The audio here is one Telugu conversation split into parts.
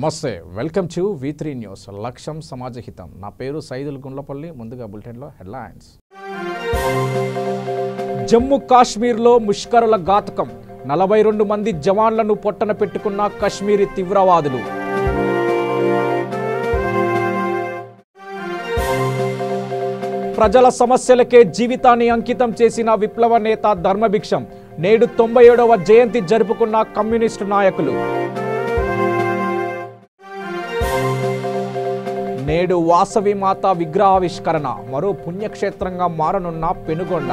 నమస్తే వెల్కమ్ టు V3 న్యూస్ లక్ష్యం సమాజహితం నా పేరు సైదుల్ గుండ్లపల్లి ముందుగా బులెటిన్ లో హెడ్లైన్స్ జమ్మూ కాశ్మీర్ లో ముష్కరుల ఘాతకం 42 మంది జవాన్లను పొట్టన పెట్టుకున్న కాశ్మీరీ తీవ్రవాదులు ప్రజల సమస్యలకే జీవితాన్ని అంకితం చేసిన విప్లవ నేత ధర్మభిక్షం నేడు 97వ జయంతి జరుపుకున్న కమ్యూనిస్టు నాయకులు నేడు వాసవి మాత విగ్రహావిష్కరణ మరో పుణ్యక్షేత్రంగా మారనున్న పెనుగొండ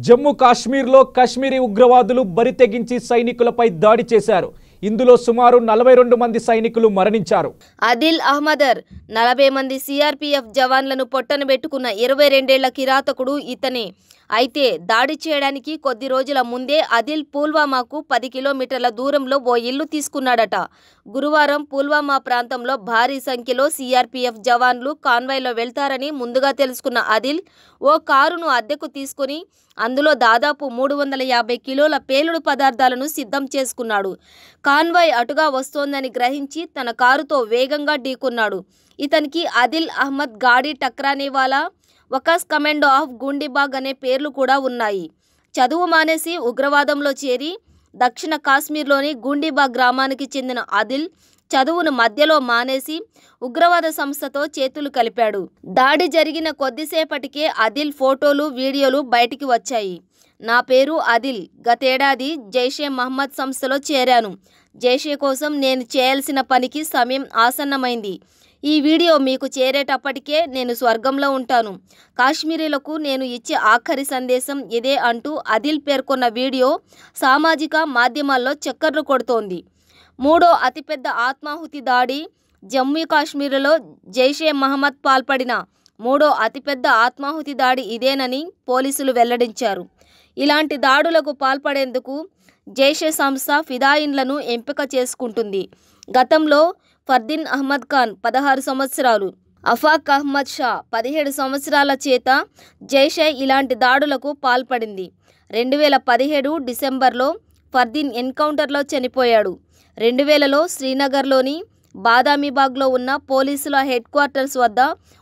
జమ్మూ కాశ్మీర్లో కాశ్మీరీ ఉగ్రవాదులు బరితెగించి సైనికులపై దాడి చేశారు. ఇందులో సుమారు 42 మంది సైనికులు మరణించారు. ఆదిల్ అహ్మదర్ 40 మంది సిఆర్పిఎఫ్ జవాన్లను పొట్టన పెట్టుకున్న 22 ఏళ్ల కిరాతకుడు ఇతనే. అయితే దాడి చేయడానికి కొద్ది రోజుల ముందే ఆదిల్ పుల్వామాకు 10 కిలోమీటర్ల దూరంలో ఓ ఇల్లు తీసుకున్నాడట. గురువారం పుల్వామా ప్రాంతంలో భారీ సంఖ్యలో సిఆర్పిఎఫ్ జవాన్లు కాన్వాయ్లో వెళ్తారని ముందుగా తెలుసుకున్న ఆదిల్ ఓ కారును అద్దెకు తీసుకుని అందులో దాదాపు 350 కిలోల పేలుడు పదార్థాలను సిద్ధం చేసుకున్నాడు. కాన్వాయ్ అటుగా వస్తోందని గ్రహించి తన కారుతో వేగంగా ఢీకొన్నాడు. ఇతనికి ఆదిల్ అహ్మద్ గాడి టక్రానేవాలా, వకాస్ కమాండో ఆఫ్ గుండిబాగ్ అనే పేర్లు కూడా ఉన్నాయి. చదువు మానేసి ఉగ్రవాదంలో చేరి దక్షిణ కాశ్మీర్లోని గుండిబాగ్ గ్రామానికి చెందిన ఆదిల్ చదువును మధ్యలో మానేసి ఉగ్రవాద సంస్థతో చేతులు కలిపాడు. దాడి జరిగిన కొద్దిసేపటికే ఆదిల్ ఫోటోలు వీడియోలు బయటికి వచ్చాయి. నా పేరు ఆదిల్, గతేడాది జైషే మహమ్మద్ సంస్థలో చేరాను. జైషే కోసం నేను చేయాల్సిన పనికి సమయం ఆసన్నమైంది. ఈ వీడియో మీకు చేరేటప్పటికే నేను స్వర్గంలో ఉంటాను. కాశ్మీరీలకు నేను ఇచ్చే ఆఖరి సందేశం ఇదే అంటూ ఆదిల్ పేర్కొన్న వీడియో సామాజిక మాధ్యమాల్లో చక్కర్లు కొడుతోంది. మూడో అతిపెద్ద ఆత్మాహుతి దాడి జమ్మూ కాశ్మీర్లో జైషే మహమ్మద్ పాల్పడిన మూడో అతిపెద్ద ఆత్మాహుతి దాడి ఇదేనని పోలీసులు వెల్లడించారు. ఇలాంటి దాడులకు పాల్పడేందుకు జైషే సంస్థ ఫిదాయిన్లను ఎంపిక చేసుకుంటుంది. గతంలో ఫర్దీన్ అహ్మద్ ఖాన్ 16 సంవత్సరాలు, అఫాక్ అహ్మద్ షా 17 సంవత్సరాల చేత జైషే ఇలాంటి దాడులకు పాల్పడింది. 2017 డిసెంబర్లో ఫర్దీన్ ఎన్కౌంటర్లో చనిపోయాడు. 2000లో శ్రీనగర్లోని బాదామిబాగ్లో ఉన్న పోలీసుల హెడ్ క్వార్టర్స్ వద్ద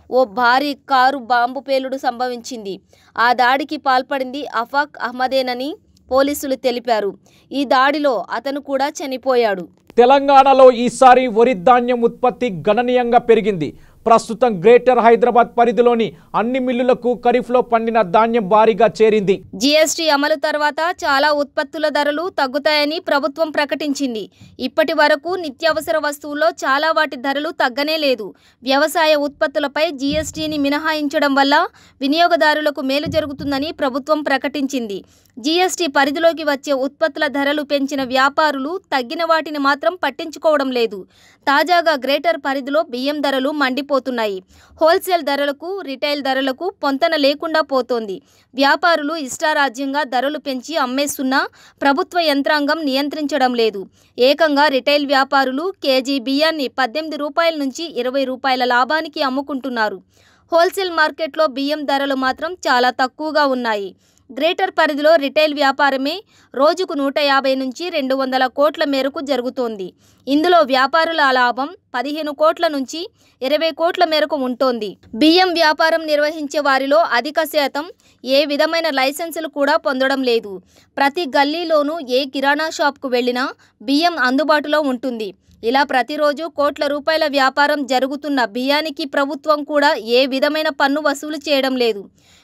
ఓ భారీ కారు బాంబు పేలుడు సంభవించింది. ఆ దాడికి పాల్పడింది అఫాక్ అహ్మదేనని పోలీసులు తెలిపారు. ఈ దాడిలో అతను కూడా చనిపోయాడు. తెలంగాణలో ఈసారి వరి ధాన్యం ఉత్పత్తి గణనీయంగా పెరిగింది. ప్రస్తుతం గ్రేటర్ హైదరాబాద్ పరిధిలోని అన్ని మిల్లులకు ఖరీఫ్లో పండిన ధాన్యం భారీగా చేరింది. జీఎస్టీ అమలు తర్వాత చాలా ఉత్పత్తుల ధరలు తగ్గుతాయని ప్రభుత్వం ప్రకటించింది. ఇప్పటి వరకు నిత్యావసర వస్తువుల్లో చాలా వాటి ధరలు తగ్గనే లేదు. వ్యవసాయ ఉత్పత్తులపై జీఎస్టీని మినహాయించడం వల్ల వినియోగదారులకు మేలు జరుగుతుందని ప్రభుత్వం ప్రకటించింది. జీఎస్టీ పరిధిలోకి వచ్చే ఉత్పత్తుల ధరలు పెంచిన వ్యాపారులు తగ్గిన వాటిని మాత్రం పట్టించుకోవడం లేదు. తాజాగా గ్రేటర్ పరిధిలో బియ్యం ధరలు మండిపోతున్నాయి. హోల్సేల్ ధరలకు రిటైల్ ధరలకు పొంతన లేకుండా పోతోంది. వ్యాపారులు ఇష్టారాజ్యంగా ధరలు పెంచి అమ్మేస్తున్నా ప్రభుత్వ యంత్రాంగం నియంత్రించడం లేదు. ఏకంగా రిటైల్ వ్యాపారులు కేజీ బియ్యాన్ని 18 రూపాయల నుంచి 20 రూపాయల లాభానికి అమ్ముకుంటున్నారు. హోల్సేల్ మార్కెట్లో బియ్యం ధరలు మాత్రం చాలా తక్కువగా ఉన్నాయి. గ్రేటర్ పరిధిలో రిటైల్ వ్యాపారమే రోజుకు 150 నుంచి 200 కోట్ల మేరకు జరుగుతోంది. ఇందులో వ్యాపారుల లాభం 15 కోట్ల నుంచి 20 కోట్ల మేరకు ఉంటోంది. బియ్యం వ్యాపారం నిర్వహించే వారిలో అధిక శాతం ఏ విధమైన లైసెన్సులు కూడా పొందడం లేదు. ప్రతి గల్లీలోనూ ఏ కిరాణా షాప్కు వెళ్ళినా బియ్యం అందుబాటులో ఉంటుంది. ఇలా ప్రతిరోజు కోట్ల రూపాయల వ్యాపారం జరుగుతున్న బియ్యానికి ప్రభుత్వం కూడా ఏ విధమైన పన్ను వసూలు చేయడం లేదు.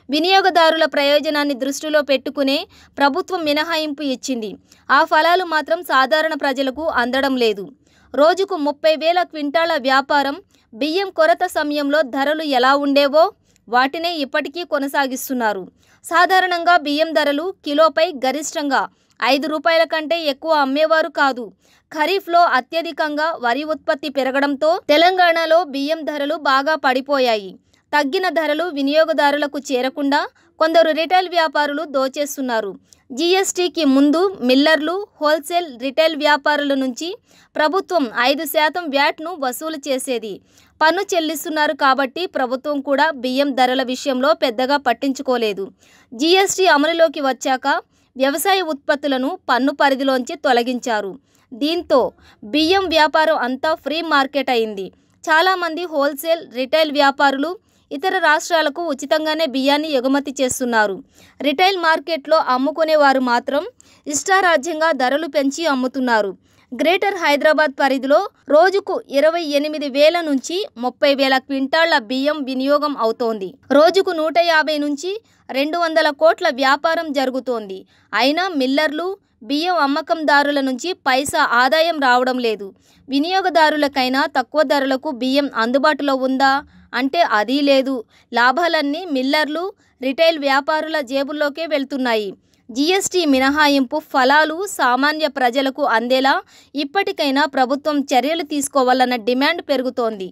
వినియోగదారుల ప్రయోజనాన్ని దృష్టిలో పెట్టుకునే ప్రభుత్వం మినహాయింపు ఇచ్చింది. ఆ ఫలాలు మాత్రం సాధారణ ప్రజలకు అందడం లేదు. రోజుకు 30,000 క్వింటాల వ్యాపారం బియ్యం కొరత సమయంలో ధరలు ఎలా ఉండేవో వాటినే ఇప్పటికీ కొనసాగిస్తున్నారు. సాధారణంగా బియ్యం ధరలు కిలోపై గరిష్టంగా 5 రూపాయల కంటే ఎక్కువ అమ్మేవారు కాదు. ఖరీఫ్లో అత్యధికంగా వరి ఉత్పత్తి పెరగడంతో తెలంగాణలో బియ్యం ధరలు బాగా పడిపోయాయి. తగ్గిన ధరలు వినియోగదారులకు చేరకుండా కొందరు రిటైల్ వ్యాపారులు దోచేస్తున్నారు. జీఎస్టీకి ముందు మిల్లర్లు, హోల్సేల్, రిటైల్ వ్యాపారుల నుంచి ప్రభుత్వం 5% వ్యాట్ను వసూలు చేసేది. పన్ను చెల్లిస్తున్నారు కాబట్టి ప్రభుత్వం కూడా బియ్యం ధరల విషయంలో పెద్దగా పట్టించుకోలేదు. జీఎస్టీ అమలులోకి వచ్చాక వ్యవసాయ ఉత్పత్తులను పన్ను పరిధిలోంచి తొలగించారు. దీంతో బియ్యం వ్యాపారం అంతా ఫ్రీ మార్కెట్ అయింది. చాలామంది హోల్సేల్, రిటైల్ వ్యాపారులు ఇతర రాష్ట్రాలకు ఉచితంగానే బియ్యాన్ని ఎగుమతి చేస్తున్నారు. రిటైల్ మార్కెట్లో అమ్ముకునేవారు మాత్రం ఇష్టారాజ్యంగా ధరలు పెంచి అమ్ముతున్నారు. గ్రేటర్ హైదరాబాద్ పరిధిలో రోజుకు 28,000 నుంచి 30,000 క్వింటాళ్ల బియ్యం వినియోగం అవుతోంది. రోజుకు 150 నుంచి 200 కోట్ల వ్యాపారం జరుగుతోంది. అయినా మిల్లర్లు, బియ్యం అమ్మకందారుల నుంచి పైసా ఆదాయం రావడం లేదు. వినియోగదారులకైనా తక్కువ ధరలకు బియ్యం అందుబాటులో ఉందా అంటే అదీ లేదు. లాభాలన్నీ మిల్లర్లు, రిటైల్ వ్యాపారుల జేబుల్లోకే వెళ్తున్నాయి. జీఎస్టీ మినహాయింపు ఫలాలు సామాన్య ప్రజలకు అందేలా ఇప్పటికైనా ప్రభుత్వం చర్యలు తీసుకోవాలన్న డిమాండ్ పెరుగుతోంది.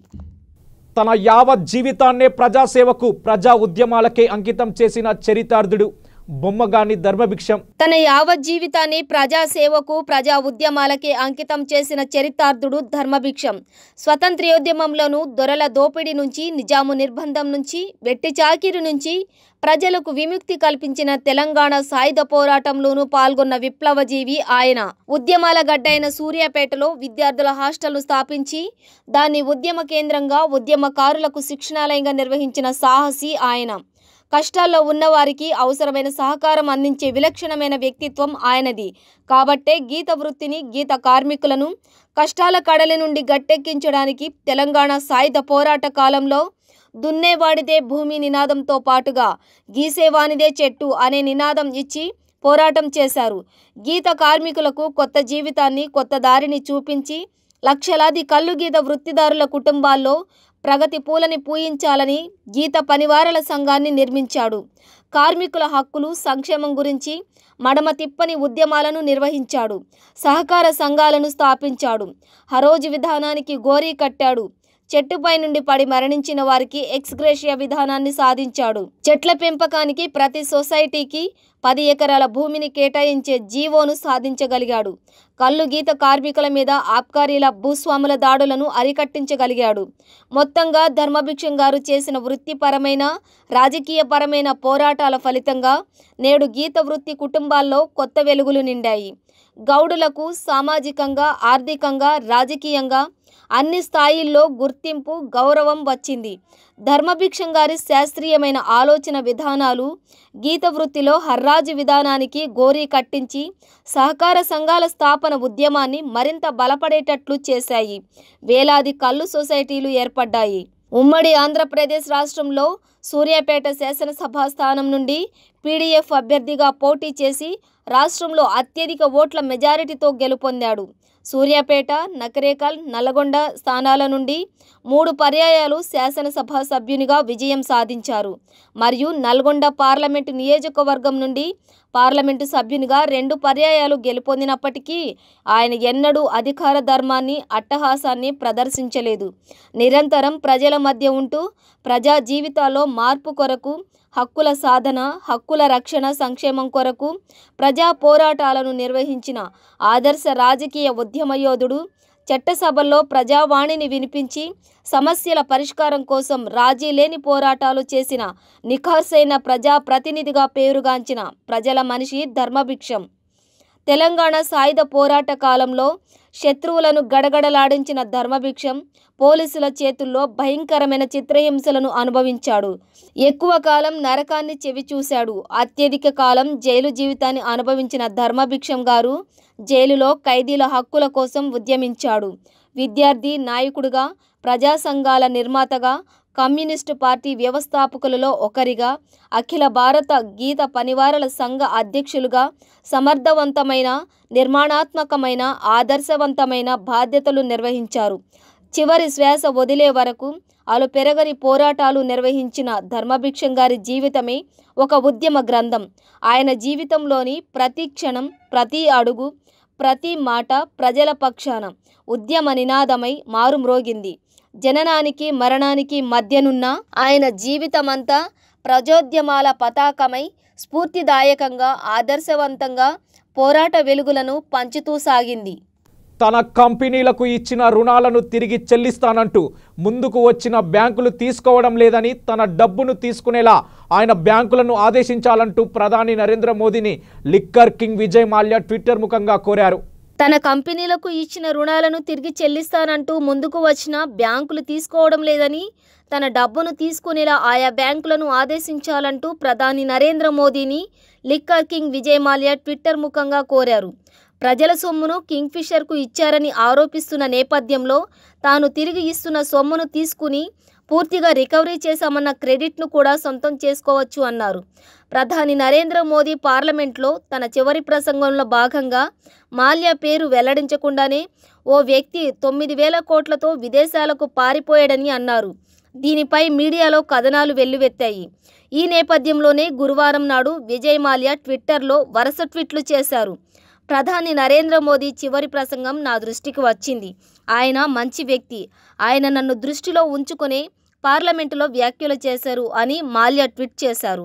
తన యావత్ జీవితాన్నే ప్రజాసేవకు, ప్రజా ఉద్యమాలకే అంకితం చేసిన చరితార్థుడు బొమ్మగాని ధర్మభిక్షం. తన యావత్ జీవితాన్ని ప్రజాసేవకు, ప్రజా ఉద్యమాలకే అంకితం చేసిన చరితార్థుడు ధర్మభిక్షం. స్వతంత్రోద్యమంలోనూ దొరల దోపిడీ నుంచి, నిజాము నిర్బంధం నుంచి, వెట్టి చాకిరి నుంచి ప్రజలకు విముక్తి కల్పించిన తెలంగాణ సాయుధ పోరాటంలోనూ పాల్గొన్న విప్లవజీవి ఆయన. ఉద్యమాల గడ్డైన సూర్యాపేటలో విద్యార్థుల హాస్టల్ను స్థాపించి దాన్ని ఉద్యమ కేంద్రంగా, ఉద్యమకారులకు శిక్షణాలయంగా నిర్వహించిన సాహసి ఆయన. కష్టాల్లో ఉన్నవారికి అవసరమైన సహకారం అందించే విలక్షణమైన వ్యక్తిత్వం ఆయనది. కాబట్టే గీత వృత్తిని, గీత కార్మికులను కష్టాల కడలి నుండి గట్టెక్కించడానికి తెలంగాణ సాయుధ పోరాట కాలంలో దున్నేవాడిదే భూమి నినాదంతో పాటుగా గీసేవానిదే చెట్టు అనే నినాదం ఇచ్చి పోరాటం చేశారు. గీత కార్మికులకు కొత్త జీవితాన్ని, కొత్త దారిని చూపించి లక్షలాది కల్లుగీత వృత్తిదారుల కుటుంబాల్లో ప్రగతి పూలని పూయించాలని గీత పనివారల సంఘాన్ని నిర్మించాడు. కార్మికుల హక్కులు, సంక్షేమం గురించి మడమ తిప్పని ఉద్యమాలను నిర్వహించాడు. సహకార సంఘాలను స్థాపించాడు. హరోజు విధానానికి గోరీ కట్టాడు. చెట్టుపై నుండి పడి మరణించిన వారికి ఎక్స్గ్రేషియా విధానాన్ని సాధించాడు. చెట్ల పెంపకానికి ప్రతి సొసైటీకి 10 ఎకరాల భూమిని కేటాయించే జీవోను సాధించగలిగాడు. కల్లు గీత కార్మికుల మీద ఆబ్కారీల, భూస్వాముల దాడులను అరికట్టించగలిగాడు. మొత్తంగా ధర్మభిక్షం గారు చేసిన వృత్తిపరమైన, రాజకీయపరమైన పోరాటాల ఫలితంగా నేడు గీత వృత్తి కుటుంబాల్లో కొత్త వెలుగులు నిండాయి. గౌడులకు సామాజికంగా, ఆర్థికంగా, రాజకీయంగా అన్ని స్థాయిల్లో గుర్తింపు, గౌరవం వచ్చింది. ధర్మభిక్షం గారి శాస్త్రీయమైన ఆలోచన విధానాలు గీత వృత్తిలో హర్రాజు విధానానికి గోరీ కట్టించి సహకార సంఘాల స్థాపన ఉద్యమాన్ని మరింత బలపడేటట్లు చేశాయి. వేలాది కల్లు సొసైటీలు ఏర్పడ్డాయి. ఉమ్మడి ఆంధ్రప్రదేశ్ రాష్ట్రంలో సూర్యాపేట శాసనసభ స్థానం నుండి పీడీఎఫ్ అభ్యర్థిగా పోటీ చేసి రాష్ట్రంలో అత్యధిక ఓట్ల మెజారిటీతో గెలుపొందాడు. సూర్యాపేట, నకరేకల్, నల్లగొండ స్థానాల నుండి 3 పర్యాయాలు శాసనసభ సభ్యునిగా విజయం సాధించారు. మరియు నల్గొండ పార్లమెంటు నియోజకవర్గం నుండి పార్లమెంటు సభ్యునిగా 2 పర్యాయాలు గెలుపొందినప్పటికీ ఆయన ఎన్నడూ అధికార ధర్మాన్ని, అట్టహాసాన్ని ప్రదర్శించలేదు. నిరంతరం ప్రజల మధ్య ఉంటూ ప్రజా జీవితాల్లో మార్పు కొరకు, హక్కుల సాధన, హక్కుల రక్షణ, సంక్షేమం కొరకు ప్రజా పోరాటాలను నిర్వహించిన ఆదర్శ రాజకీయ ఉద్యమయోధుడు. చట్టసభల్లో ప్రజావాణిని వినిపించి సమస్యల పరిష్కారం కోసం రాజీ లేని పోరాటాలు చేసిన నిఖార్సైన ప్రజా ప్రతినిధిగా పేరుగాంచిన ప్రజల మనిషి ధర్మభిక్షం. తెలంగాణ సాయుధ పోరాట కాలంలో శత్రువులను గడగడలాడించిన ధర్మభిక్షం పోలీసుల చేతుల్లో భయంకరమైన చిత్రహింసలను అనుభవించాడు. ఎక్కువ కాలం నరకాన్ని చెవిచూశాడు. అత్యధిక కాలం జైలు జీవితాన్ని అనుభవించిన ధర్మభిక్షం గారు జైలులో ఖైదీల హక్కుల కోసం ఉద్యమించాడు. విద్యార్థి నాయకుడిగా, ప్రజా సంఘాల నిర్మాతగా, కమ్యూనిస్టు పార్టీ వ్యవస్థాపకులలో ఒకరిగా, అఖిల భారత గీత పనివారల సంఘ అధ్యక్షులుగా సమర్థవంతమైన, నిర్మాణాత్మకమైన, ఆదర్శవంతమైన బాధ్యతలు నిర్వహించారు. చివరి శ్వాస వదిలే వరకు అలుపెరగని పోరాటాలు నిర్వహించిన ధర్మభిక్షం గారి జీవితమే ఒక ఉద్యమ గ్రంథం. ఆయన జీవితంలోని ప్రతి క్షణం, ప్రతి అడుగు, ప్రతి మాట ప్రజల పక్షాన ఉద్యమ నినాదమై మారుమ్రోగింది. జననానికి మరణానికి మధ్యనున్న ఆయన జీవితమంతా ప్రజోద్యమాల పతాకమై స్ఫూర్తిదాయకంగా, ఆదర్శవంతంగా పోరాట వెలుగులను పంచుతూ సాగింది. తన కంపెనీలకు ఇచ్చిన రుణాలను తిరిగి చెల్లిస్తానంటూ ముందుకు వచ్చిన బ్యాంకులు తీసుకోవడం లేదని తన డబ్బును తీసుకునేలా ఆయన బ్యాంకులను ఆదేశించాలంటూ ప్రధాని నరేంద్ర మోదీని liquor king Vijay Mallya Twitter ముఖంగా కోరారు. తన కంపెనీలకు ఇచ్చిన రుణాలను తిరిగి చెల్లిస్తానంటూ ముందుకు వచ్చిన బ్యాంకులు తీసుకోవడం లేదని తన డబ్బును తీసుకునేలా ఆయా బ్యాంకులను ఆదేశించాలంటూ ప్రధాని నరేంద్ర మోదీని liquor king Vijay Mallya Twitter ముఖంగా కోరారు. ప్రజల సొమ్మును కింగ్ఫిషర్కు ఇచ్చారని ఆరోపిస్తున్న నేపథ్యంలో తాను తిరిగి ఇస్తున్న సొమ్మును తీసుకుని పూర్తిగా రికవరీ చేశామన్న క్రెడిట్ను కూడా సొంతం చేసుకోవచ్చు అన్నారు. ప్రధాని నరేంద్ర మోదీ పార్లమెంట్లో తన చివరి ప్రసంగంలో భాగంగా మాల్యా పేరు వెల్లడించకుండానే ఓ వ్యక్తి 9,000 కోట్లతో విదేశాలకు పారిపోయాడని అన్నారు. దీనిపై మీడియాలో కథనాలు వెల్లువెత్తాయి. ఈ నేపథ్యంలోనే గురువారం నాడు విజయ్ మాల్యా ట్విట్టర్లో వరుస ట్వీట్లు చేశారు. ప్రధాని నరేంద్ర మోదీ చివరి ప్రసంగం నా దృష్టికి వచ్చింది. ఆయన మంచి వ్యక్తి. ఆయన నన్ను దృష్టిలో ఉంచుకునే పార్లమెంటులో వ్యాఖ్యలు చేశారు అని మాల్యా ట్వీట్ చేశారు.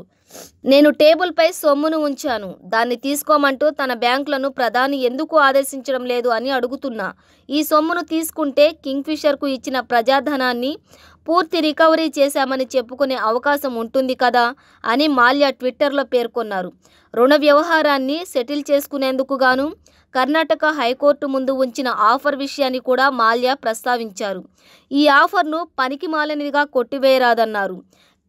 నేను టేబుల్పై సొమ్మును ఉంచాను. దాన్ని తీసుకోమంటూ తన బ్యాంకులను ప్రధాని ఎందుకు ఆదేశించడం లేదు అని అడుగుతున్నా. ఈ సొమ్మును తీసుకుంటే కింగ్ఫిషర్కు ఇచ్చిన ప్రజాధనాన్ని పూర్తి రికవరీ చేశామని చెప్పుకునే అవకాశం ఉంటుంది కదా అని మాల్యా ట్విట్టర్లో పేర్కొన్నారు. రుణ వ్యవహారాన్ని సెటిల్ చేసుకునేందుకు గాను కర్ణాటక హైకోర్టు ముందు ఉంచిన ఆఫర్ విషయాన్ని కూడా మాల్యా ప్రస్తావించారు. ఈ ఆఫర్ను పనికిమాలినదిగా కొట్టివేయరాదన్నారు.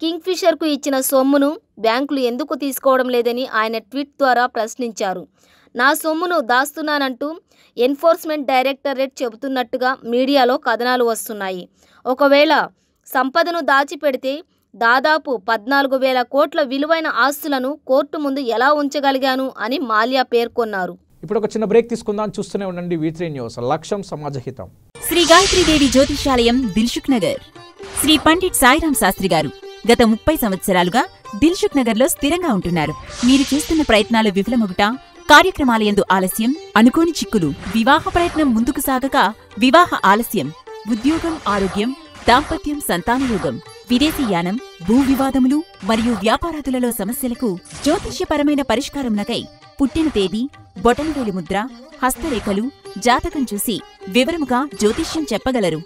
కింగ్ఫిషర్కు ఇచ్చిన సొమ్మును బ్యాంకులు ఎందుకు తీసుకోవడం లేదని ఆయన ట్వీట్ ద్వారా ప్రశ్నించారు. నా సొమ్మును దాస్తున్నానంటూ ఎన్ఫోర్స్మెంట్ డైరెక్టరేట్ చెబుతున్నట్టుగా మీడియాలో కథనాలు వస్తున్నాయి. ఒకవేళ సంపదను దాచిపెడితే దాదాపు 14,000 కోట్ల విలువైన ఆస్తులను కోర్టు ముందు ఎలా ఉంచగలిగాను అని మాల్యా పేర్కొన్నారు. ఇప్పుడు ఒక చిన్న బ్రేక్ తీసుకుందాం. చూస్తూనే ఉండండి V3 న్యూస్. లక్ష్యం సమాజహితం. శ్రీ గాయత్రీదేవి జ్యోతిషాలయం దిల్సుఖ్ నగర్. శ్రీ పండిట్ సాయిరాం శాస్త్రి గారు గత 30 సంవత్సరాలుగా దిల్సుఖ్ నగర్ లో స్థిరంగా ఉంటున్నారు. మీరు చేస్తున్న ప్రయత్నాలు విఫలమగుట, కార్యక్రమాలయందు ఆలస్యం, అనుకోని చిక్కులు, వివాహ ప్రయత్నం ముందుకు సాగక వివాహ ఆలస్యం, ఉద్యోగం, ఆరోగ్యం, దాంపత్యం, సంతానయోగం, విదేశీయానం, భూ వివాదములు మరియు వ్యాపారాదులలో సమస్యలకు జ్యోతిష్యపరమైన పరిష్కారమునకై పుట్టిన తేదీ, బొటనవేలు ముద్ర, హస్తరేఖలు, జాతకం చూసి వివరముగా జ్యోతిష్యం చెప్పగలరు.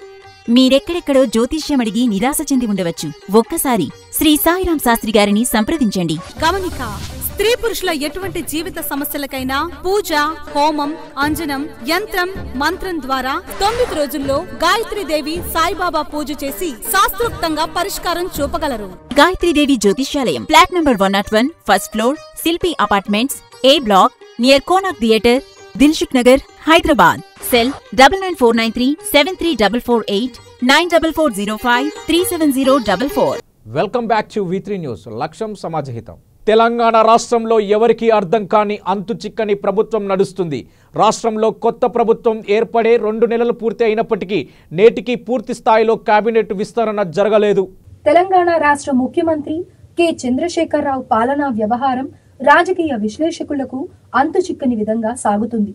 మీరెక్కడెక్కడో జ్యోతిష్యం అడిగి నిరాశ చెంది ఉండవచ్చు. ఒక్కసారి శ్రీ సాయిరాం శాస్త్రి గారిని సంప్రదించండి. గమనిక: స్త్రీ పురుషుల ఎటువంటి జీవిత సమస్యలకైనా పూజ, హోమం, అంజనం, యంత్రం, మంత్రం ద్వారా 9 రోజుల్లో గాయత్రీదేవి సాయిబాబా పూజ చేసి శాస్త్రోక్తంగా పరిష్కారం చూపగలరు. Gayatridevi Jyotishyalayam, flat number 101, first floor, Shilpi apartments, A block, near Konark theatre, Dilsukh Nagar, Hyderabad. Cell 9949373448 94405370444. Welcome back to V3 news. లక్ష్యం సమాజహితం. తెలంగాణ రాష్ట్రంలో ఎవరికీ అర్థం కాని అంతు చిక్కని ప్రభుత్వం నడుస్తుంది. రాష్ట్రంలో కొత్త ప్రభుత్వం ఏర్పడే 2 నెలలు పూర్తి అయినప్పటికీ నేటికి పూర్తి స్థాయిలో కేబినెట్ విస్తరణ జరగలేదు. తెలంగాణ రాష్ట్ర ముఖ్యమంత్రి కె చంద్రశేఖరరావు పాలనా వ్యవహారం రాజకీయ విశ్లేషకులకు అంతు చిక్కని విధంగా సాగుతుంది.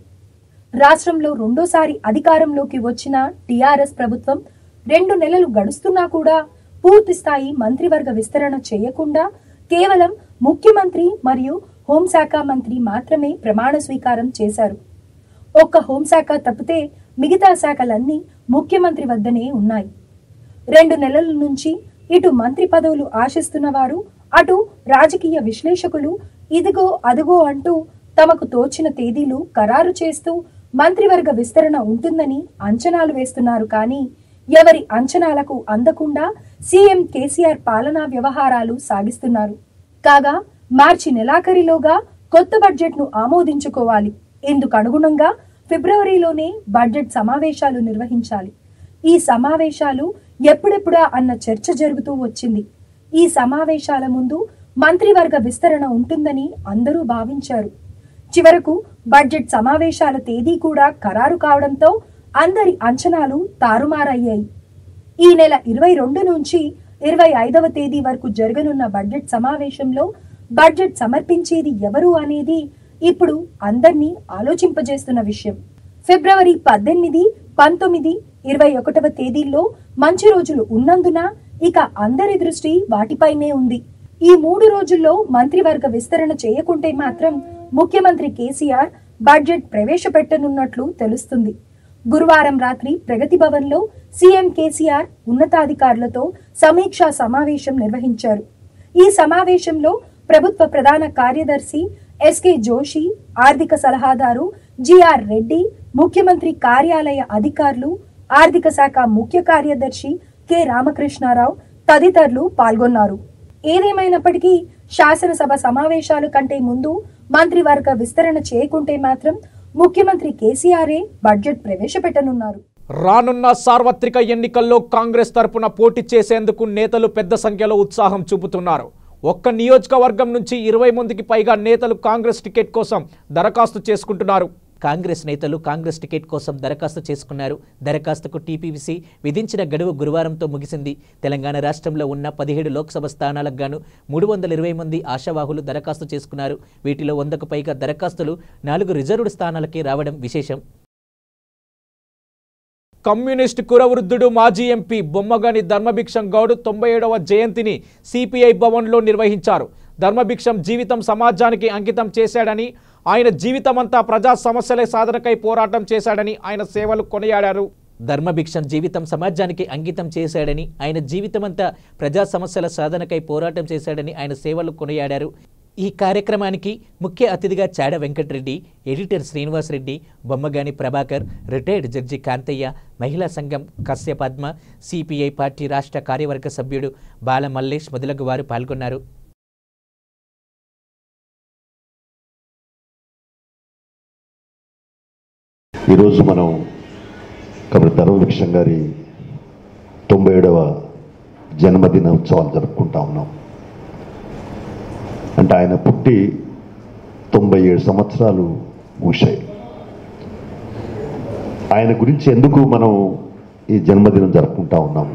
రాష్ట్రంలో రెండోసారి అధికారంలోకి వచ్చిన టీఆర్ఎస్ ప్రభుత్వం 2 నెలలు గడుస్తున్నా కూడా పూర్తి స్థాయి మంత్రివర్గ విస్తరణ చేయకుండా కేవలం ముఖ్యమంత్రి మరియు హోంశాఖ మంత్రి మాత్రమే ప్రమాణ స్వీకారం చేశారు. ఒక్క హోంశాఖ తప్పితే మిగతా శాఖలన్నీ ముఖ్యమంత్రి వద్దనే ఉన్నాయి. 2 నెలల నుంచి ఇటు మంత్రి పదవులు ఆశిస్తున్న వారు, అటు రాజకీయ విశ్లేషకులు ఇదిగో అదిగో అంటూ తమకు తోచిన తేదీలు ఖరారు చేస్తూ మంత్రివర్గ విస్తరణ ఉంటుందని అంచనాలు వేస్తున్నారు. కానీ ఎవరి అంచనాలకు అందకుండా సీఎం కేసీఆర్ పాలనా వ్యవహారాలు సాగిస్తున్నారు. కాగా మార్చి నెలాఖరిలోగా కొత్త బడ్జెట్ ను ఆమోదించుకోవాలి. ఇందుకు అనుగుణంగా ఫిబ్రవరిలోనే బడ్జెట్ సమావేశాలు నిర్వహించాలి. ఈ సమావేశాలు ఎప్పుడెప్పుడా అన్న చర్చ జరుగుతూ వచ్చింది. ఈ సమావేశాల ముందు మంత్రివర్గ విస్తరణ ఉంటుందని అందరూ భావించారు. చివరకు బడ్జెట్ సమావేశాల తేదీ కూడా ఖరారు కావడంతో అందరి అంచనాలు తారుమారయ్యాయి. ఈ నెల 22 నుంచి 25వ తేదీ వరకు జరగనున్న బడ్జెట్ సమావేశంలో బడ్జెట్ సమర్పించేది ఎవరు అనేది ఇప్పుడు అందర్నీ ఆలోచింపజేస్తున్న విషయం. ఫిబ్రవరి 18, 19, 21వ తేదీల్లో మంచి రోజులు ఉన్నందున ఇక అందరి దృష్టి వాటిపైనే ఉంది. ఈ 3 రోజుల్లో మంత్రివర్గ విస్తరణ చేయకుంటే మాత్రం ముఖ్యమంత్రి కేసీఆర్ బడ్జెట్ ప్రవేశపెట్టనున్నట్లు తెలుస్తుంది. గురువారం రాత్రి ప్రగతి భవన్లో సీఎం కేసీఆర్ ఉన్నతాధికారులతో సమీక్షా సమావేశం నిర్వహించారు. ఈ సమావేశంలో ప్రభుత్వ ప్రధాన కార్యదర్శి ఎస్కే జోషి, ఆర్థిక సలహాదారు జిఆర్ రెడ్డి, ముఖ్యమంత్రి కార్యాలయ అధికారులు, ఆర్థిక శాఖ ముఖ్య కార్యదర్శి కె రామకృష్ణారావు తదితరులు పాల్గొన్నారు. ఏదేమైనప్పటికీ శాసనసభ సమావేశాల కంటే ముందు మంత్రివర్గ విస్తరణ చేయకుంటే మాత్రం ముఖ్యమంత్రి కేసీఆరే బడ్జెట్ ప్రవేశపెట్టనున్నారు. రానున్న సార్వత్రిక ఎన్నికల్లో కాంగ్రెస్ తరపున పోటీ చేసేందుకు నేతలు పెద్ద సంఖ్యలో ఉత్సాహం చూపుతున్నారు. ఒక్క నియోజకవర్గం నుంచి 20 మందికి పైగా నేతలు కాంగ్రెస్ టికెట్ కోసం దరఖాస్తు చేసుకుంటున్నారు. కాంగ్రెస్ నేతలు కాంగ్రెస్ టికెట్ కోసం దరఖాస్తు చేసుకున్నారు. దరఖాస్తుకు టీపీసీ విధించిన గడువు గురువారంతో ముగిసింది. తెలంగాణ రాష్ట్రంలో ఉన్న 17 లోక్సభ స్థానాలకు గాను 320 మంది ఆశావాహులు దరఖాస్తు చేసుకున్నారు. వీటిలో 100కు పైగా దరఖాస్తులు 4 రిజర్వ్డ్ స్థానాలకి రావడం విశేషం. కమ్యూనిస్టు కురవృద్ధుడు మాజీ ఎంపీ బొమ్మగాని ధర్మభిక్షం గౌడ్ 97వ జయంతిని సిపిఐ భవన్లో నిర్వహించారు. ధర్మభిక్షం జీవితం సమాజానికి అంకితం చేశాడని, ఆయన జీవితమంతా ప్రజా సమస్యల సాధనకై పోరాటం చేశాడని ఆయన సేవలు కొనియాడారు. ధర్మభిక్షం జీవితం సమాజానికి అంకితం చేశాడని, ఆయన జీవితమంతా ప్రజా సమస్యల సాధనకై పోరాటం చేశాడని ఆయన సేవలు కొనియాడారు. ఈ కార్యక్రమానికి ముఖ్య అతిథిగా Chada Venkatareddy, editor Srinivasareddy, Bommagani Prabhakar, retired judge Kantaiah, మహిళా సంఘం కస్య పద్మ, సిపిఐ పార్టీ రాష్ట్ర కార్యవర్గ సభ్యుడు బాల మల్లేష్ మొదలగు వారు పాల్గొన్నారు. ఈరోజు మనం కాబట్టి ధర్మభిక్షం గారి 97వ జన్మదిన ఉత్సవాలు జరుపుకుంటా ఉన్నాం. అంటే ఆయన పుట్టి 97 సంవత్సరాలు ఊశాయి. ఆయన గురించి ఎందుకు మనం ఈ జన్మదినం జరుపుకుంటా ఉన్నాం,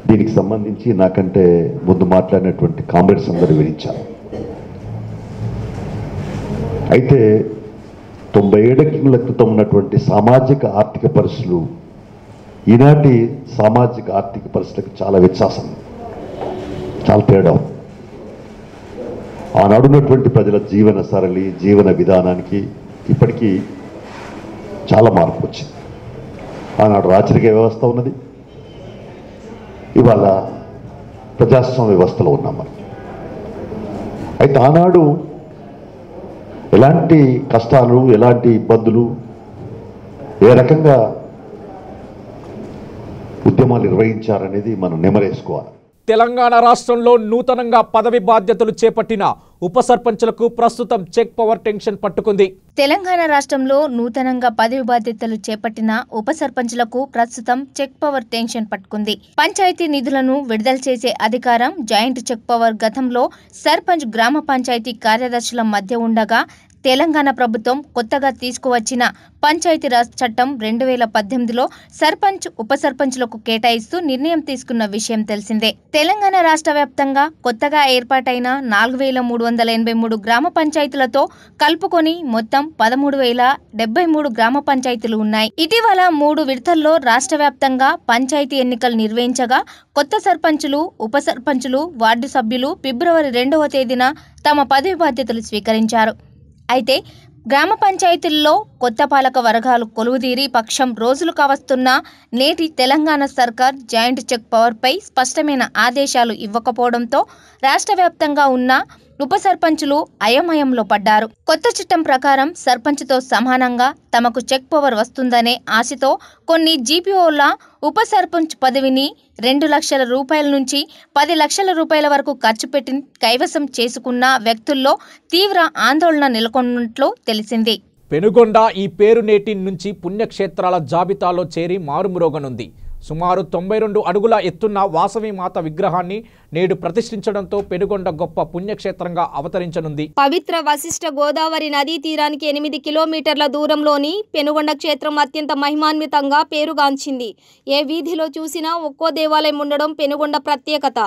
దీనికి సంబంధించి నాకంటే ముందు మాట్లాడినటువంటి కామ్రేడ్స్ అందరూ వివరించారు. అయితే 97 క్రితం ఉన్నటువంటి సామాజిక ఆర్థిక పరిస్థితులు ఈనాటి సామాజిక ఆర్థిక పరిస్థితులకు చాలా వ్యత్యాసం, చాలా తేడా. ఆనాడున్నటువంటి ప్రజల జీవన సరళి, జీవన విధానానికి ఇప్పటికీ చాలా మార్పు వచ్చింది. ఆనాడు రాచరిక వ్యవస్థ ఉన్నది, ఇవాళ ప్రజాస్వామ్య వ్యవస్థలో ఉన్నాం మనం. అయితే ఆనాడు ఎలాంటి కష్టాలు, ఎలాంటి ఇబ్బందులు, ఏ రకంగా ఉద్యమాలు నిర్వహించారనేది మనం నెమరేసుకోవాలి. తెలంగాణ రాష్ట్రంలో నూతనంగా పదవి బాధ్యతలు చేపట్టిన ఉప సర్పంచులకు ప్రస్తుతం చెక్ పవర్ టెన్షన్ పట్టుకుంది. తెలంగాణ రాష్ట్రంలో నూతనంగా పదవి బాధ్యతలు చేపట్టిన ఉప సర్పంచులకు ప్రస్తుతం చెక్ పవర్ టెన్షన్ పట్టుకుంది. పంచాయతీ నిధులను విడుదల చేసే అధికారం జాయింట్ చెక్ పవర్ గతంలో సర్పంచ్, గ్రామ పంచాయతీ కార్యదర్శుల మధ్య ఉండగా తెలంగాణ ప్రభుత్వం కొత్తగా తీసుకువచ్చిన పంచాయతీరాజ్ చట్టం 2018లో సర్పంచ్, ఉప సర్పంచ్లకు కేటాయిస్తూ నిర్ణయం తీసుకున్న విషయం తెలిసిందే. తెలంగాణ రాష్ట్ర వ్యాప్తంగా కొత్తగా ఏర్పాటైన 4383 గ్రామ పంచాయతీలతో కలుపుకొని మొత్తం 13073 గ్రామ పంచాయతీలు ఉన్నాయి. ఇటీవల 3 విడతల్లో రాష్ట్ర వ్యాప్తంగా పంచాయతీ ఎన్నికలు నిర్వహించగా కొత్త సర్పంచులు, ఉప సర్పంచులు, వార్డు సభ్యులు ఫిబ్రవరి 2వ తేదీన తమ పదవి బాధ్యతలు స్వీకరించారు. అయితే గ్రామ పంచాయతీల్లో కొత్త పాలక వర్గాలు కొలువుదీరి పక్షం రోజులు కావస్తున్నా నేటి తెలంగాణ సర్కార్ జాయింట్ చెక్ పవర్పై స్పష్టమైన ఆదేశాలు ఇవ్వకపోవడంతో రాష్ట్ర వ్యాప్తంగా ఉన్న ఉప సర్పంచులు అయోమయంలో పడ్డారు. కొత్త చట్టం ప్రకారం సర్పంచ్తో సమానంగా తమకు చెక్ పవర్ వస్తుందనే ఆశతో కొన్ని జీపీఓల ఉప సర్పంచ్ పదవిని 2 లక్షల రూపాయల నుంచి 10 లక్షల రూపాయల వరకు ఖర్చు పెట్టి కైవసం చేసుకున్న వ్యక్తుల్లో తీవ్ర ఆందోళన నెలకొన్నట్లు తెలిసింది. పెనుగొండ ఈ పేరు నేటి నుంచి పుణ్యక్షేత్రాల జాబితాలో చేరి మారుమ్రోగనుంది. సుమారు 92 అడుగుల ఎత్తున్న వాసవి మాత విగ్రహాన్ని నేడు ప్రతిష్ఠించడంతో పెనుగొండ గొప్ప పుణ్యక్షేత్రంగా అవతరించనుంది. పవిత్ర వశిష్ఠ గోదావరి నదీ తీరానికి 8 కిలోమీటర్ల దూరంలోని పెనుగొండ క్షేత్రం అత్యంత మహిమాన్వితంగా పేరుగాంచింది. ఏ వీధిలో చూసినా ఒక్కో దేవాలయం ఉండడం పెనుగొండ ప్రత్యేకత.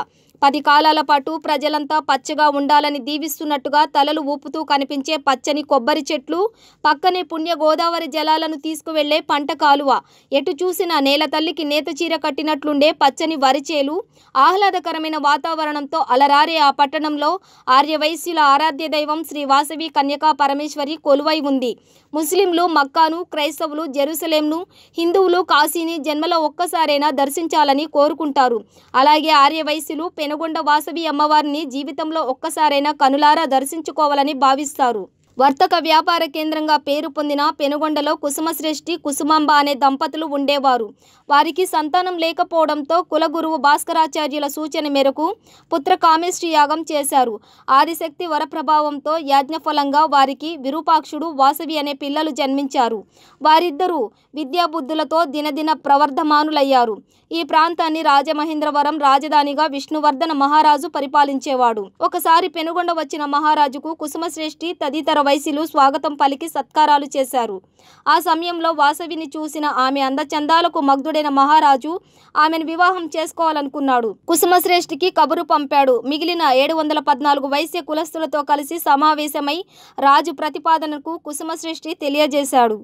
10 కాలాల పాటు ప్రజలంతా పచ్చగా ఉండాలని దీవిస్తున్నట్టుగా తలలు ఊపుతూ కనిపించే పచ్చని కొబ్బరి చెట్లు, పక్కనే పుణ్య గోదావరి జలాలను తీసుకువెళ్లే పంట కాలువ, ఎటు చూసినా నేల తల్లికి నేత చీర కట్టినట్లుండే పచ్చని వరిచేలు, ఆహ్లాదకరమైన వాతావరణంతో అలరారే ఆ పట్టణంలో ఆర్యవైశ్యుల ఆరాధ్య దైవం శ్రీ వాసవి కన్యకా పరమేశ్వరి కొలువై ఉంది. ముస్లింలు మక్కాను, క్రైస్తవులు జెరూసలేంను, హిందువులు కాశీని జన్మలో ఒక్కసారైనా దర్శించాలని కోరుకుంటారు. అలాగే ఆర్యవైశ్యులు పెనుగొండ వాసవి అమ్మవారిని జీవితంలో ఒక్కసారైనా కనులారా దర్శించుకోవాలని భావిస్తారు. వర్తక వ్యాపార కేంద్రంగా పేరు పొందిన పెనుగొండలో కుసుమశ్రేష్ఠి, కుసుమాంబ అనే దంపతులు ఉండేవారు. వారికి సంతానం లేకపోవడంతో కులగురువు భాస్కరాచార్యుల సూచన మేరకు పుత్ర కామేష్టి యాగం చేశారు. ఆదిశక్తి వరప్రభావంతో యాజ్ఞఫలంగా వారికి విరూపాక్షుడు, వాసవి అనే పిల్లలు జన్మించారు. వారిద్దరూ విద్యాబుద్ధులతో దినదిన ప్రవర్ధమానులయ్యారు. ఈ ప్రాంతాన్ని రాజమహేంద్రవరం రాజధానిగా విష్ణువర్ధన మహారాజు పరిపాలించేవాడు. ఒకసారి పెనుగొండ వచ్చిన మహారాజుకు కుసుమశ్రేష్ఠి తదితర వైశ్యులు స్వాగతం పలికి సత్కారాలు చేశారు. ఆ సమయంలో వాసవిని చూసిన ఆమె అందచందాలకు మగ్ధుడైన మహారాజు ఆమెను వివాహం చేసుకోవాలనుకున్నాడు. కుసుమశ్రేష్ఠికి కబురు పంపాడు. మిగిలిన 714 వైశ్య కులస్తులతో కలిసి సమావేశమై రాజు ప్రతిపాదనకు కుసుమశ్రేష్ఠి తెలియజేశాడు.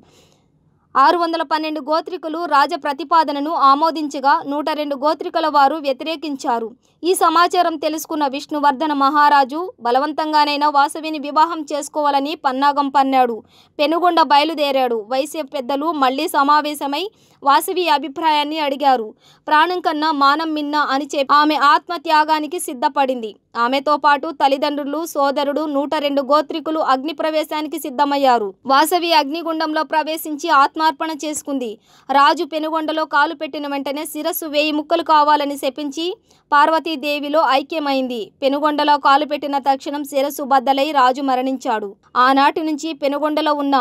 612 గోత్రికులు రాజ ప్రతిపాదనను ఆమోదించగా 102 గోత్రికుల వారు వ్యతిరేకించారు. ఈ సమాచారం తెలుసుకున్న విష్ణువర్ధన మహారాజు బలవంతంగానైనా వాసవిని వివాహం చేసుకోవాలని పన్నాగం పన్నాడు. పెనుగొండ బయలుదేరాడు. వైశ్య పెద్దలు మళ్లీ సమావేశమై వాసవి అభిప్రాయాన్ని అడిగారు. ప్రాణం కన్నా మానం మిన్న అని చెప్పి ఆమె ఆత్మత్యాగానికి సిద్ధపడింది. ఆమెతో పాటు తల్లిదండ్రులు, సోదరుడు, 102 గోత్రికులు అగ్ని ప్రవేశానికి సిద్ధమయ్యారు. వాసవి అగ్నిగుండంలో ప్రవేశించి ఆత్మార్పణ చేసుకుంది. రాజు పెనుగొండలో కాలు పెట్టిన వెంటనే శిరస్సు 1000 ముక్కలు కావాలని శపించి పార్వతీదేవిలో ఐక్యమైంది. పెనుగొండలో కాలు పెట్టిన తక్షణం శిరస్సు బద్దలై రాజు మరణించాడు. ఆనాటి నుంచి పెనుగొండలో ఉన్న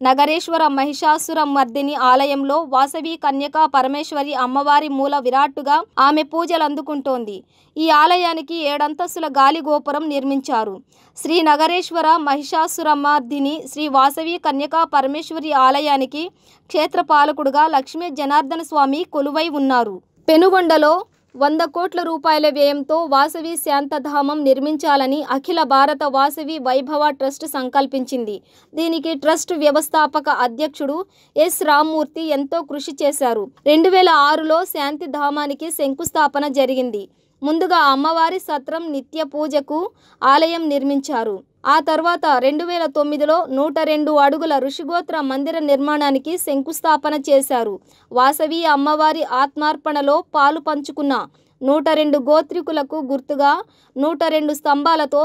నగరేశ్వర మహిషాసుర మర్దిని ఆలయంలో వాసవి కన్యకా పరమేశ్వరి అమ్మవారి మూల విరాట్టుగా ఆమె పూజలు అందుకుంటోంది. ఈ ఆలయానికి 7 అంతస్తుల గాలి గోపురం నిర్మించారు. శ్రీ నగరేశ్వర మహిషాసురమర్దిని శ్రీ వాసవి కన్యకా పరమేశ్వరి ఆలయానికి క్షేత్రపాలకుడుగా లక్ష్మీ జనార్దన స్వామి కొలువై ఉన్నారు. పెనుగొండలో 100 కోట్ల రూపాయల వ్యయంతో వాసవి శాంతధామం నిర్మించాలని అఖిల భారత వాసవి వైభవ ట్రస్ట్ సంకల్పించింది. దీనికి ట్రస్ట్ వ్యవస్థాపక అధ్యక్షుడు ఎస్ రామ్మూర్తి ఎంతో కృషి చేశారు. 2006లో శాంతిధామానికి శంకుస్థాపన జరిగింది. ముందుగా అమ్మవారి సత్రం నిత్య పూజకు ఆలయం నిర్మించారు. ఆ తర్వాత 2009లో 102 అడుగుల ఋషిగోత్ర మందిర నిర్మాణానికి శంకుస్థాపన చేశారు. వాసవి అమ్మవారి ఆత్మార్పణలో పాలు పంచుకున్న 102 గోత్రికులకు గుర్తుగా 102 స్తంభాలతో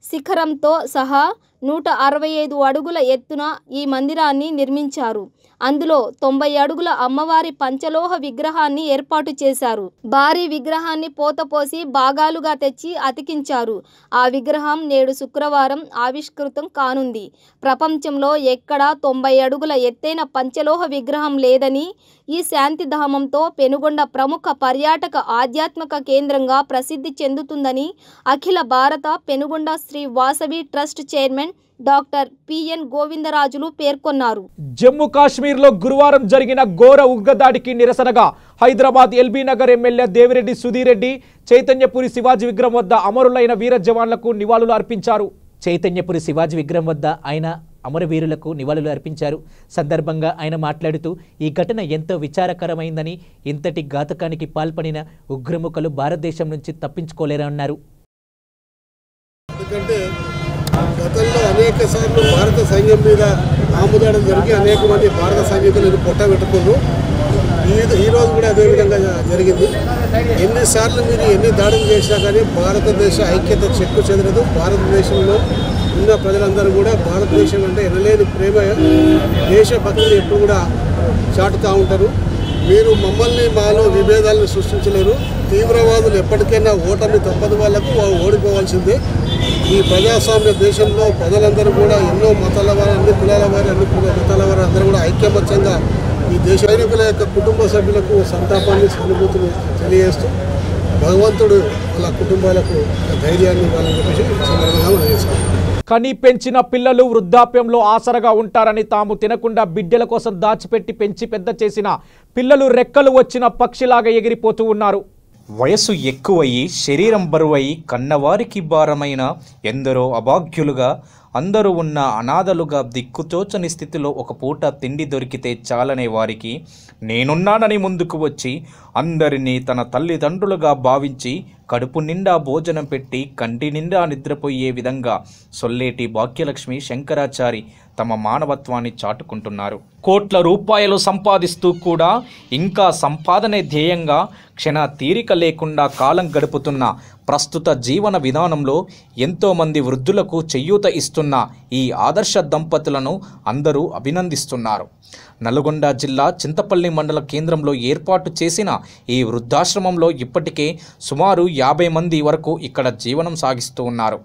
శిఖరంతో సహా 165 అడుగుల ఎత్తున ఈ మందిరాన్ని నిర్మించారు. అందులో 90 అడుగుల అమ్మవారి పంచలోహ విగ్రహాన్ని ఏర్పాటు చేశారు. భారీ విగ్రహాన్ని పోతపోసి భాగాలుగా తెచ్చి అతికించారు. ఆ విగ్రహం నేడు శుక్రవారం ఆవిష్కృతం కానుంది. ప్రపంచంలో ఎక్కడా 90 అడుగుల ఎత్తైన పంచలోహ విగ్రహం లేదని, ఈ శాంతిధామంతో పెనుగొండ ప్రముఖ పర్యాటక ఆధ్యాత్మిక కేంద్రంగా ప్రసిద్ధి చెందుతుందని అఖిల భారత Penugonda Sri Vasavi trust chairman doctor PN Govindarajulu పేర్కొన్నారు. జమ్మూ కాశ్మీర్లో గురువారం జరిగిన ఘోర ఉగ్రదాడికి నిరసనగా హైదరాబాద్ ఎల్బీ నగర్ ఎమ్మెల్యే దేవిరెడ్డి సుధీర్ రెడ్డి చైతన్యపురి శివాజీ విగ్రహం వద్ద అమరులైన వీర జవాన్లకు నివాళులు అర్పించారు. చైతన్యపురి శివాజీ విగ్రహం వద్ద ఆయన అమరవీరులకు నివాళులు అర్పించారు. సందర్భంగా ఆయన మాట్లాడుతూ ఈ ఘటన ఎంతో విచారకరమైందని, ఇంతటి ఘాతకానికి పాల్పడిన ఉగ్రముఖులు భారతదేశం నుంచి తప్పించుకోలేరన్నారు. గతంలో అనేక సార్లు భారత సైన్యం మీద ఆముదాడం జరిగి అనేక మంది భారత సైనికులను పొట్టబెట్టుకున్నారు. ఈరోజు కూడా అదేవిధంగా జరిగింది. ఎన్నిసార్లు మీరు ఎన్ని దాడులు చేసినా కానీ భారతదేశ ఐక్యత చెక్కు చెదరదు. భారతదేశంలో ఉన్న ప్రజలందరూ కూడా భారతదేశం అంటే ఎనలేని ప్రేమ, దేశభక్తిని ఎప్పుడు కూడా చాటుతూ ఉంటారు. మీరు మమ్మల్ని మాలో విభేదాలను సృష్టించలేరు. తీవ్రవాదులు ఎప్పటికైనా ఓటమి తప్పదు, వాళ్ళకు ఓడిపోవాల్సిందే. ఈ ప్రజాస్వామ్య దేశంలో ప్రజలందరూ కూడా ఎన్నో మతాల వారు, అన్ని కులాల వారు, అన్ని మతాల వారు అందరూ కూడా ఐక్యమత్యంగా ఈ దేశ సైనికుల యొక్క కుటుంబ సభ్యులకు సంతాపాన్ని, సానుభూతిని తెలియజేస్తూ భగవంతుడు వాళ్ళ కుటుంబాలకు ధైర్యాన్ని ఇవ్వాలని చెప్పేసి సందర్భంగా మనం చేస్తాం. కని పెంచిన పిల్లలు వృద్ధాప్యంలో ఆసరగా ఉంటారని తాము తినకుండా బిడ్డల కోసం దాచిపెట్టి పెంచి పెద్ద చేసిన పిల్లలు రెక్కలు వచ్చిన పక్షిలాగా ఎగిరిపోతూ ఉన్నారు. వయసు ఎక్కువయ్యి శరీరం బరువై కన్నవారికి భారమైన ఎందరో అభాగ్యులుగా, అందరూ ఉన్న అనాథలుగా దిక్కుతోచని స్థితిలో ఒక పూట తిండి దొరికితే చాలనే వారికి నేనున్నానని ముందుకు వచ్చి అందరినీ తన తల్లిదండ్రులుగా భావించి కడుపు నిండా భోజనం పెట్టి కంటి నిండా నిద్రపోయే విధంగా సొల్లేటి భాగ్యలక్ష్మి శంకరాచారి తమ మానవత్వాన్ని చాటుకుంటున్నారు. కోట్ల రూపాయలు సంపాదిస్తూ కూడా ఇంకా సంపాదనే ధ్యేయంగా క్షణ తీరిక లేకుండా కాలం గడుపుతున్న ప్రస్తుత జీవన విధానంలో ఎంతోమంది వృద్ధులకు చేయూత ఇస్తున్న ఈ ఆదర్శ దంపతులను అందరూ అభినందిస్తున్నారు. నల్గొండ జిల్లా చింతపల్లి మండల కేంద్రంలో ఏర్పాటు చేసిన ఈ వృద్ధాశ్రమంలో ఇప్పటికే సుమారు 50 మంది వరకు ఇక్కడ జీవనం సాగిస్తూ ఉన్నారు.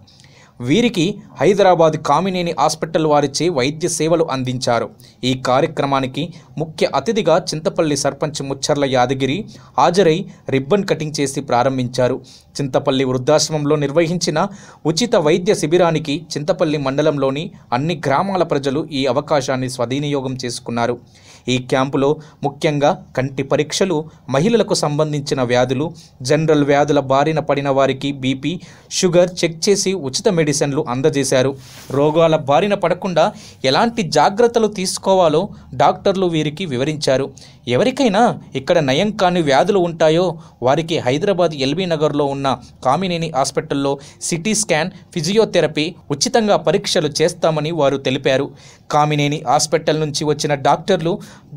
వీరికి హైదరాబాద్ కామినేని హాస్పిటల్ వారిచే వైద్య సేవలు అందించారు. ఈ కార్యక్రమానికి ముఖ్య అతిథిగా చింతపల్లి సర్పంచ్ ముచ్చర్ల యాదగిరి హాజరై రిబ్బన్ కటింగ్ చేసి ప్రారంభించారు. చింతపల్లి వృద్ధాశ్రమంలో నిర్వహించిన ఉచిత వైద్య శిబిరానికి చింతపల్లి మండలంలోని అన్ని గ్రామాల ప్రజలు ఈ అవకాశాన్ని స్వవినియోగం చేసుకున్నారు. ఈ క్యాంపులో ముఖ్యంగా కంటి పరీక్షలు, మహిళలకు సంబంధించిన వ్యాధులు, జనరల్ వ్యాధుల బారిన పడిన వారికి బీపీ, షుగర్ చెక్ చేసి ఉచిత మెడిసిన్లు అందజేశారు. రోగాల బారిన పడకుండా ఎలాంటి జాగ్రత్తలు తీసుకోవాలో డాక్టర్లు వీరికి వివరించారు. ఎవరికైనా ఇక్కడ నయం కాని వ్యాధులు ఉంటాయో వారికి హైదరాబాద్ ఎల్బీ నగర్లో ఉన్న కామినేని హాస్పిటల్లో సిటీ స్కాన్, ఫిజియోథెరపీ ఉచితంగా పరీక్షలు చేస్తామని వారు తెలిపారు. కామినేని హాస్పిటల్ నుంచి వచ్చిన డాక్టర్లు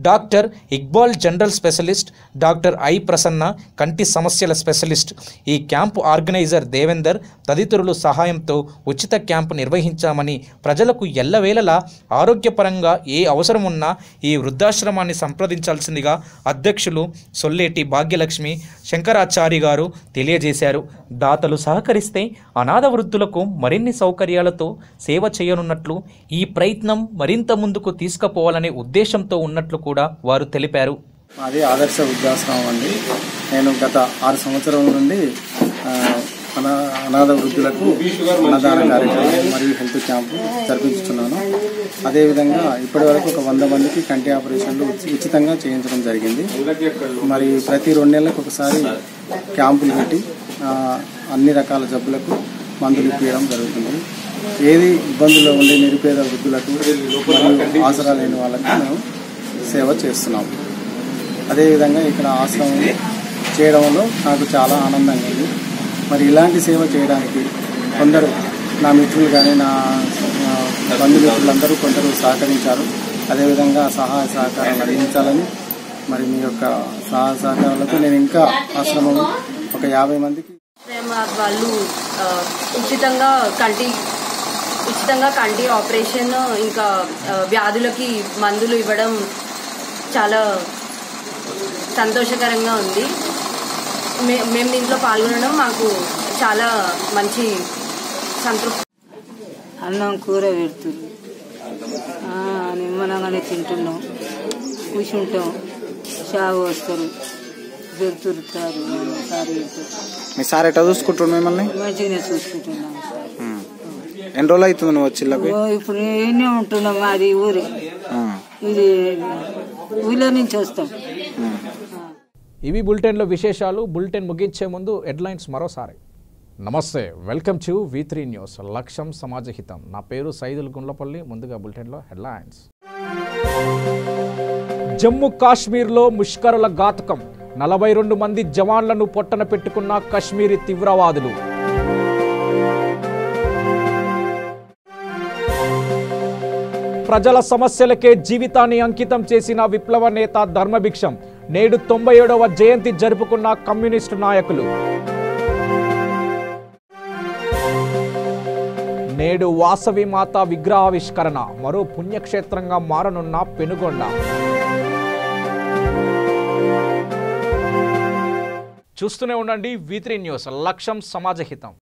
doctor Iqbal general specialist, doctor I Prasanna కంటి సమస్యల స్పెషలిస్ట్, ఈ క్యాంపు ఆర్గనైజర్ దేవేందర్ తదితరుల సహాయంతో ఉచిత క్యాంపు నిర్వహించామని, ప్రజలకు ఎల్లవేళలా ఆరోగ్యపరంగా ఏ అవసరం ఉన్నా ఈ వృద్ధాశ్రమాన్ని సంప్రదించాల్సిందిగా అధ్యక్షులు సొల్లేటి భాగ్యలక్ష్మి శంకరాచారి గారు తెలియజేశారు. దాతలు సహకరిస్తే అనాథ వృద్ధులకు మరిన్ని సౌకర్యాలతో సేవ చేయనున్నట్లు, ఈ ప్రయత్నం మరింత ముందుకు తీసుకుపోవాలనే ఉద్దేశంతో ఉన్నట్లు కూడా వారు తెలిపారు. మాది ఆదర్శ వృద్ధాశ్రమం అండి. నేను గత 6 సంవత్సరాల నుండి అనాథ వృద్ధులకు అన్నదాన కార్యక్రమం మరియు హెల్త్ క్యాంపు జరిపించుతున్నాను. అదేవిధంగా ఇప్పటివరకు ఒక 100 మందికి కంటి ఆపరేషన్లు ఉచితంగా చేయించడం జరిగింది. మరి ప్రతి 2 నెలలకు ఒకసారి క్యాంపులు పెట్టి అన్ని రకాల జబ్బులకు మందులు ఇప్పించడం జరుగుతుంది. ఏది ఇబ్బందుల్లో ఉండే నిరుపేద వృద్ధులకు మరియు ఆసరా లేని వాళ్ళకి మేము సేవ చేస్తున్నాము. అదేవిధంగా ఇక్కడ ఆశ్రమం చేయడంలో నాకు చాలా ఆనందంగా ఉంది. మరి ఇలాంటి సేవ చేయడానికి కొందరు నా మిత్రులు కానీ నా బంధుమిత్రులందరూ కొందరు సహకరించారు. అదేవిధంగా సహాయ సహకారాలు అందించాలని మరి మీ యొక్క సహాయ సహకారాలతో నేను ఇంకా ఆశ్రమం ఒక 50 మందికి వాళ్ళు ఉచితంగా కంటి ఆపరేషన్ ఇంకా వ్యాధులకి మందులు ఇవ్వడం చాలా సంతోషకరంగా ఉంది. మేము దీంట్లో పాల్గొనడం మాకు చాలా మంచి సంతృప్తి. అన్నం కూర పెడుతుంది, నిమ్మలంగానే తింటున్నాం, కూర్చుంటాం, చావు వస్తారు, దొరుకుతారు. మీ సార్ ఎట్లా చూసుకుంటారు మిమ్మల్ని? మంచిగానే చూసుకుంటున్నాం. ఎన్ని రోజులు అవుతుంది నువ్వు వచ్చి? ఇప్పుడు ఎన్నే ఉంటున్నాం, అది ఊరే, ఇది ఊళ్ళో నుంచి వస్తాం. ఇవి బులెటిన్లో విశేషాలు. బులెటిన్ ముగించే ముందు హెడ్లైన్స్ మరోసారి. నమస్తే, వెల్కమ్ టు V3 న్యూస్, లక్ష్యం సమాజహితం. నా పేరు సైదుల్ గుండ్లపల్లి. ముందుగా బులెటిన్లో హెడ్లైన్స్. జమ్మూ కాశ్మీర్లో ముష్కరుల ఘాతకం, 42 మంది జవాన్లను పొట్టన పెట్టుకున్న కశ్మీరీ తీవ్రవాదులు. ప్రజల సమస్యలకే జీవితాన్ని అంకితం చేసిన విప్లవ నేత ధర్మభిక్షం. నేడు 97వ జయంతి జరుపుకున్న కమ్యూనిస్టు నాయకులు. నేడు వాసవి మాత విగ్రహావిష్కరణ, మరో పుణ్యక్షేత్రంగా మారనున్న పెనుగొండ. చూస్తూనే ఉండండి V3 న్యూస్, లక్ష్యం సమాజహితం.